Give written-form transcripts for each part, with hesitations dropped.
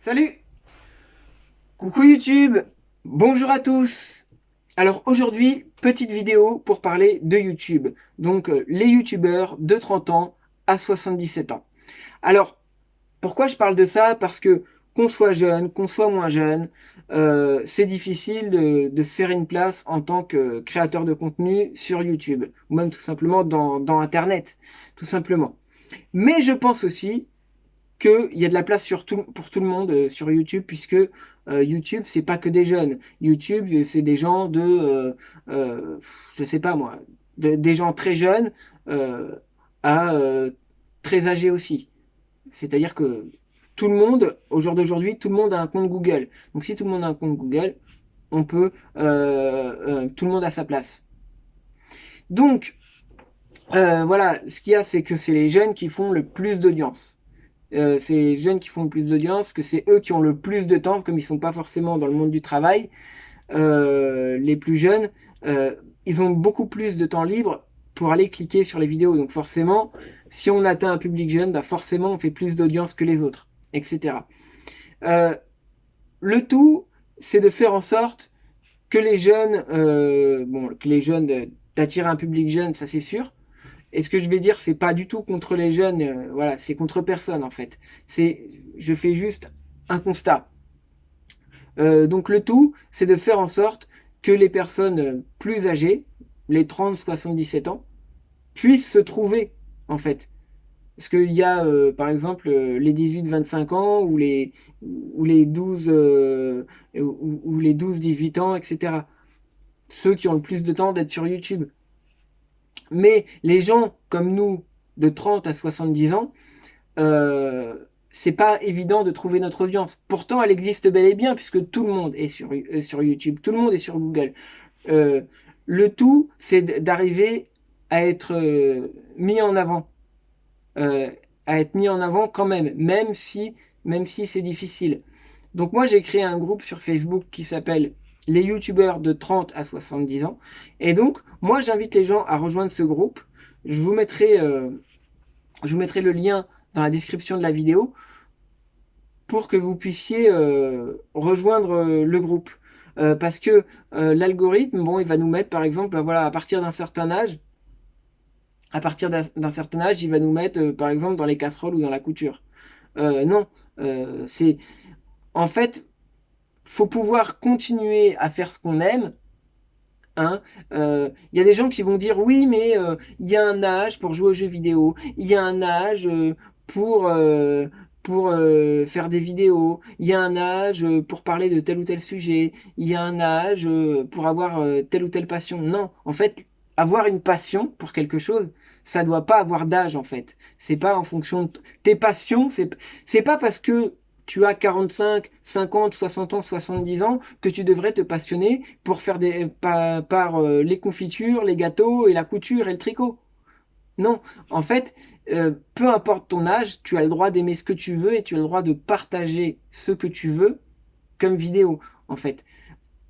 Salut! Coucou YouTube! Bonjour à tous! Alors aujourd'hui, petite vidéo pour parler de YouTube. Donc les YouTubeurs de 30 ans à 77 ans. Alors, pourquoi je parle de ça? Parce que qu'on soit jeune, qu'on soit moins jeune, c'est difficile de se faire une place en tant que créateur de contenu sur YouTube. Ou même tout simplement dans Internet. Tout simplement. Mais je pense aussi qu'il y a de la place pour tout le monde sur YouTube, puisque YouTube, c'est pas que des jeunes. YouTube, c'est des gens je sais pas moi, des gens très jeunes euh, à très âgés aussi. C'est-à-dire que tout le monde, au jour d'aujourd'hui, tout le monde a un compte Google. Donc si tout le monde a un compte Google, on peut, tout le monde a sa place. Donc voilà, ce qu'il y a, c'est que c'est les jeunes qui font le plus d'audience. C'est les jeunes qui font le plus d'audience, que c'est eux qui ont le plus de temps, comme ils sont pas forcément dans le monde du travail. Les plus jeunes, ils ont beaucoup plus de temps libre pour aller cliquer sur les vidéos. Donc forcément, si on atteint un public jeune, bah forcément on fait plus d'audience que les autres, etc. Euh, le tout, c'est de faire en sorte que les jeunes, d'attirer un public jeune, ça c'est sûr. Et ce que je vais dire, c'est pas du tout contre les jeunes, voilà, c'est contre personne en fait. Je fais juste un constat. Donc le tout, c'est de faire en sorte que les personnes plus âgées, les 30-77 ans, puissent se trouver en fait. Parce qu'il y a par exemple les 18-25 ans ou les 12 ou les 12-18 ans, etc. Ceux qui ont le plus de temps d'être sur YouTube. Mais les gens comme nous, de 30 à 70 ans, c'est pas évident de trouver notre audience. Pourtant, elle existe bel et bien puisque tout le monde est sur YouTube, tout le monde est sur Google. Euh, le tout, c'est d'arriver à être mis en avant, euh, à être mis en avant quand même, même si c'est difficile. Donc moi, j'ai créé un groupe sur Facebook qui s'appelle les YouTubeurs de 30 à 70 ans. Et donc, moi, j'invite les gens à rejoindre ce groupe. Je vous mettrai, euh, je vous mettrai le lien dans la description de la vidéo pour que vous puissiez rejoindre le groupe. Parce que l'algorithme, bon, il va nous mettre, par exemple, voilà, à partir d'un certain âge, il va nous mettre, par exemple, dans les casseroles ou dans la couture. Non, c'est, en fait, faut pouvoir continuer à faire ce qu'on aime. Hein. Y a des gens qui vont dire oui, mais il y a un âge pour jouer aux jeux vidéo, il y a un âge pour faire des vidéos, il y a un âge pour parler de tel ou tel sujet, il y a un âge pour avoir telle ou telle passion. Non, en fait, avoir une passion pour quelque chose, ça doit pas avoir d'âge en fait. C'est pas en fonction de tes passions, c'est pas parce que tu as 45, 50, 60 ans, 70 ans, que tu devrais te passionner pour faire par les confitures, les gâteaux et la couture et le tricot. Non, en fait, peu importe ton âge, tu as le droit d'aimer ce que tu veux et tu as le droit de partager ce que tu veux comme vidéo, en fait.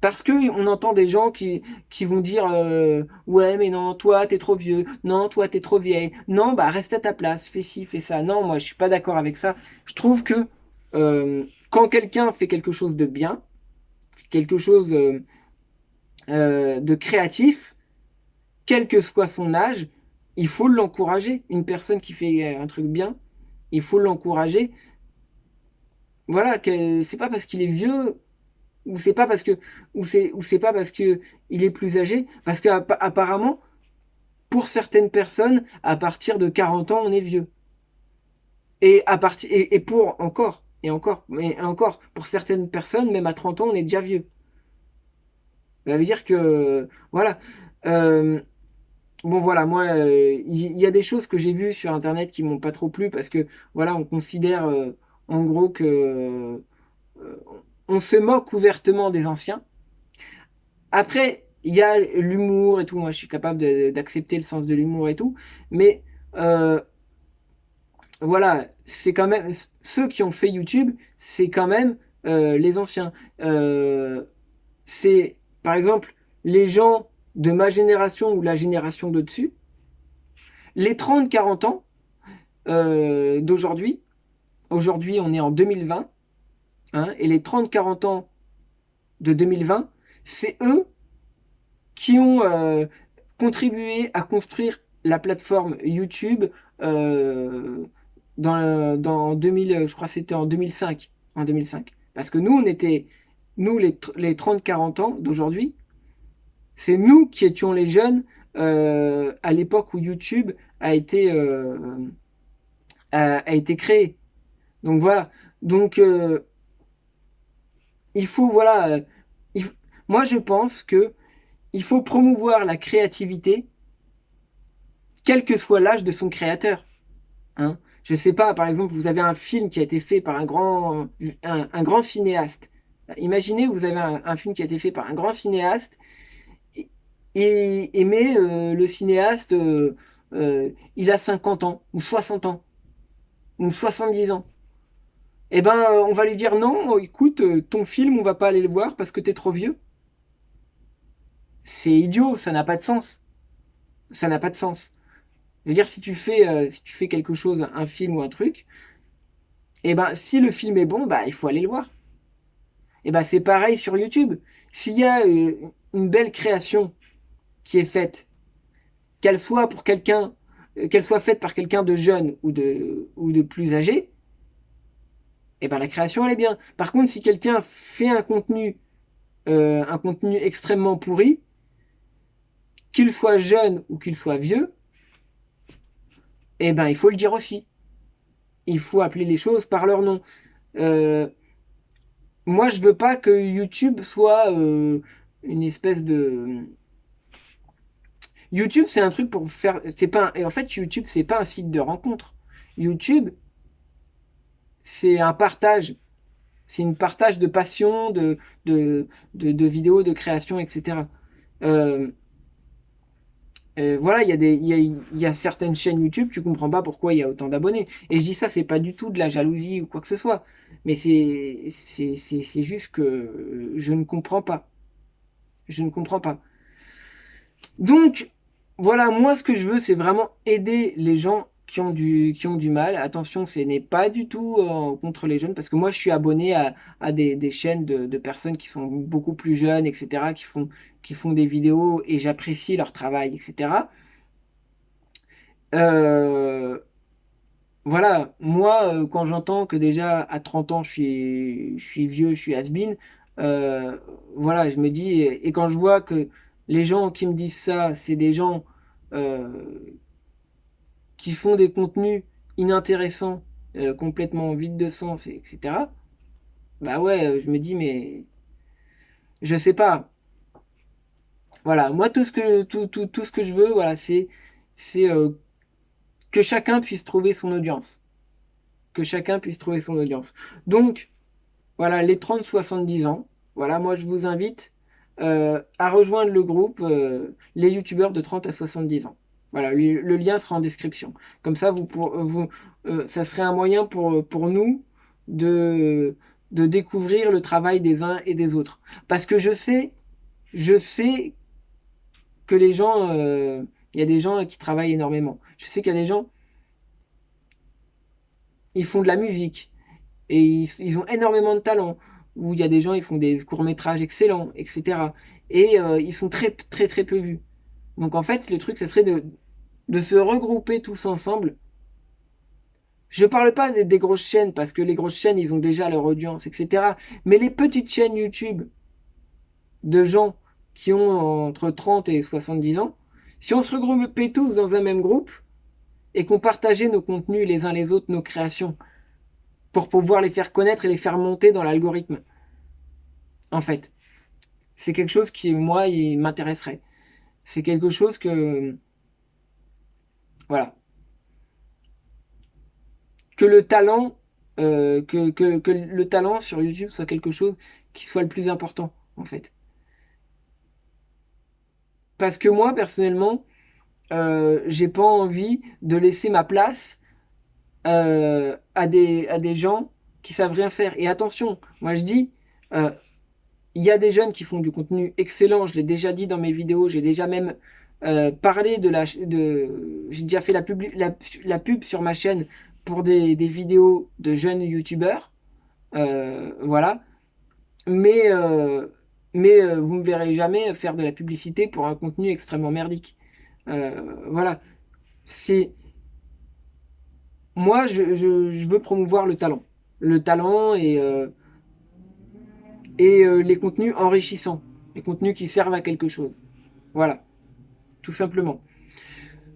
Parce que on entend des gens qui vont dire ouais mais non toi t'es trop vieux, non toi t'es trop vieille, non bah reste à ta place, fais ci, fais ça. Non moi je suis pas d'accord avec ça. Je trouve que quand quelqu'un fait quelque chose de bien, quelque chose de créatif, quel que soit son âge, il faut l'encourager. Une personne qui fait un truc bien, il faut l'encourager. Voilà, c'est pas parce qu'il est vieux ou c'est pas parce que ou c'est pas parce que il est plus âgé, parce qu'apparemment pour certaines personnes à partir de 40 ans on est vieux et pour encore et encore pour certaines personnes même à 30 ans on est déjà vieux. Ça veut dire que voilà. Euh, Bon voilà, moi, il y a des choses que j'ai vues sur Internet qui m'ont pas trop plu parce que voilà, on considère en gros que on se moque ouvertement des anciens. Après, il y a l'humour et tout. Moi, je suis capable d'accepter le sens de l'humour et tout, mais euh, voilà, c'est quand même ceux qui ont fait YouTube, c'est quand même les anciens. Euh, c'est par exemple les gens de ma génération ou la génération de dessus, les 30-40 ans d'aujourd'hui. Aujourd'hui, on est en 2020. hein, et les 30-40 ans de 2020, c'est eux qui ont contribué à construire la plateforme YouTube dans 2000, je crois que c'était en 2005. En 2005. Parce que nous, on était, nous les 30-40 ans d'aujourd'hui, c'est nous qui étions les jeunes à l'époque où YouTube a été créé. Donc voilà. Donc il faut voilà. Moi je pense que il faut promouvoir la créativité, quel que soit l'âge de son créateur. Hein. Je sais pas, par exemple, vous avez un film qui a été fait par un grand cinéaste. Imaginez, vous avez un film qui a été fait par un grand cinéaste, mais le cinéaste, il a 50 ans, ou 60 ans, ou 70 ans. Eh ben, on va lui dire non, écoute, ton film, on va pas aller le voir parce que t'es trop vieux. C'est idiot, ça n'a pas de sens. Ça n'a pas de sens. Je veux dire, si tu fais quelque chose, un film ou un truc, et ben si le film est bon, bah il faut aller le voir. Et ben c'est pareil sur YouTube. S'il y a une belle création qui est faite, qu'elle soit pour quelqu'un, qu'elle soit faite par quelqu'un de jeune ou de plus âgé, et ben la création elle est bien. Par contre, si quelqu'un fait un contenu extrêmement pourri, qu'il soit jeune ou qu'il soit vieux, et ben il faut le dire aussi. Il faut appeler les choses par leur nom. Euh, Moi, je veux pas que YouTube soit une espèce de. YouTube, c'est un truc pour faire. C'est pas. Et en fait, YouTube, c'est pas un site de rencontre. YouTube, c'est un partage. C'est une partage de passion, de vidéos, de création, etc. Euh, voilà, il y a certaines chaînes YouTube, tu comprends pas pourquoi il y a autant d'abonnés. Et je dis ça, c'est pas du tout de la jalousie ou quoi que ce soit. Mais c'est juste que je ne comprends pas. Je ne comprends pas. Donc, voilà, moi, ce que je veux, c'est vraiment aider les gens qui ont du mal. Attention, ce n'est pas du tout contre les jeunes, parce que moi, je suis abonné à des chaînes de personnes qui sont beaucoup plus jeunes, etc., qui font des vidéos et j'apprécie leur travail, etc. Euh, voilà, moi, quand j'entends que déjà à 30 ans, je suis vieux, je suis has-been, voilà, je me dis, et quand je vois que les gens qui me disent ça, c'est des gens euh, qui font des contenus inintéressants, complètement vides de sens, etc., bah ouais, je me dis, mais je sais pas. Voilà, moi, tout ce que je veux, voilà, c'est que chacun puisse trouver son audience. Que chacun puisse trouver son audience. Donc, voilà, les 30-70 ans. Voilà, moi je vous invite à rejoindre le groupe les youtubeurs de 30 à 70 ans. Voilà, le lien sera en description. Comme ça, ça serait un moyen pour nous de, de découvrir le travail des uns et des autres. Parce que je sais que les gens, il y a des gens qui travaillent énormément. Je sais qu'il y a des gens, ils font de la musique, et ils ont énormément de talent. Où il y a des gens, ils font des courts-métrages excellents, etc. Et ils sont très peu vus. Donc en fait, le truc, ce serait de se regrouper tous ensemble. Je parle pas des grosses chaînes, parce que les grosses chaînes, ils ont déjà leur audience, etc. Mais les petites chaînes YouTube de gens qui ont entre 30 et 70 ans, si on se regroupait tous dans un même groupe, et qu'on partageait nos contenus les uns les autres, nos créations, pour pouvoir les faire connaître et les faire monter dans l'algorithme, en fait. C'est quelque chose qui, moi, il m'intéresserait. C'est quelque chose que, voilà, que le talent, que le talent sur YouTube soit quelque chose qui soit le plus important, en fait. Parce que moi, personnellement, j'ai pas envie de laisser ma place à des gens qui savent rien faire. Et attention, moi je dis, euh, il y a des jeunes qui font du contenu excellent, je l'ai déjà dit dans mes vidéos, j'ai déjà même parlé j'ai déjà fait la pub sur ma chaîne pour des vidéos de jeunes youtubeurs. Voilà. Mais, vous me verrez jamais faire de la publicité pour un contenu extrêmement merdique. Voilà. C'est moi, je veux promouvoir le talent et les contenus enrichissants, les contenus qui servent à quelque chose. Voilà, tout simplement.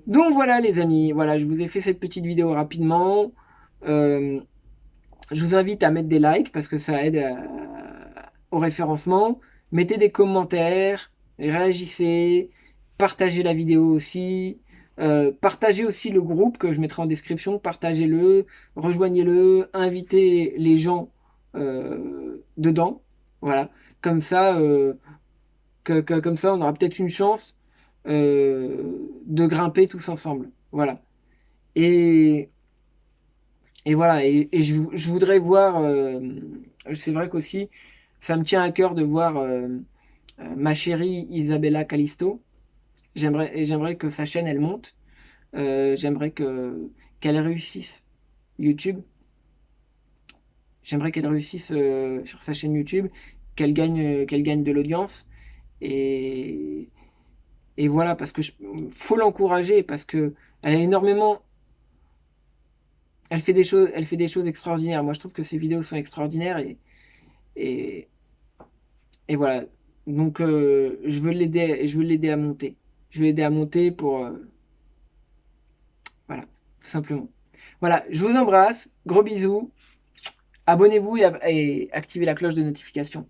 Donc voilà les amis, voilà, je vous ai fait cette petite vidéo rapidement. Euh, je vous invite à mettre des likes parce que ça aide au référencement. Mettez des commentaires, réagissez, partagez la vidéo aussi. Partagez aussi le groupe que je mettrai en description, partagez-le, rejoignez-le, invitez les gens dedans. Voilà, comme ça, comme ça, on aura peut-être une chance de grimper tous ensemble. Voilà. Et, et voilà, et je voudrais voir, c'est vrai qu'aussi, ça me tient à cœur de voir ma chérie Isabella Callisto. J'aimerais que sa chaîne, elle monte. J'aimerais qu'elle réussisse YouTube. J'aimerais qu'elle réussisse sur sa chaîne YouTube, qu'elle gagne de l'audience. Et, et voilà, parce que faut l'encourager, parce que elle a énormément, elle fait des choses extraordinaires. Moi, je trouve que ses vidéos sont extraordinaires et, et voilà. Donc, je veux l'aider à monter. Je veux l'aider à monter pour, voilà, tout simplement. Voilà, je vous embrasse, gros bisous, abonnez-vous et activez la cloche de notification.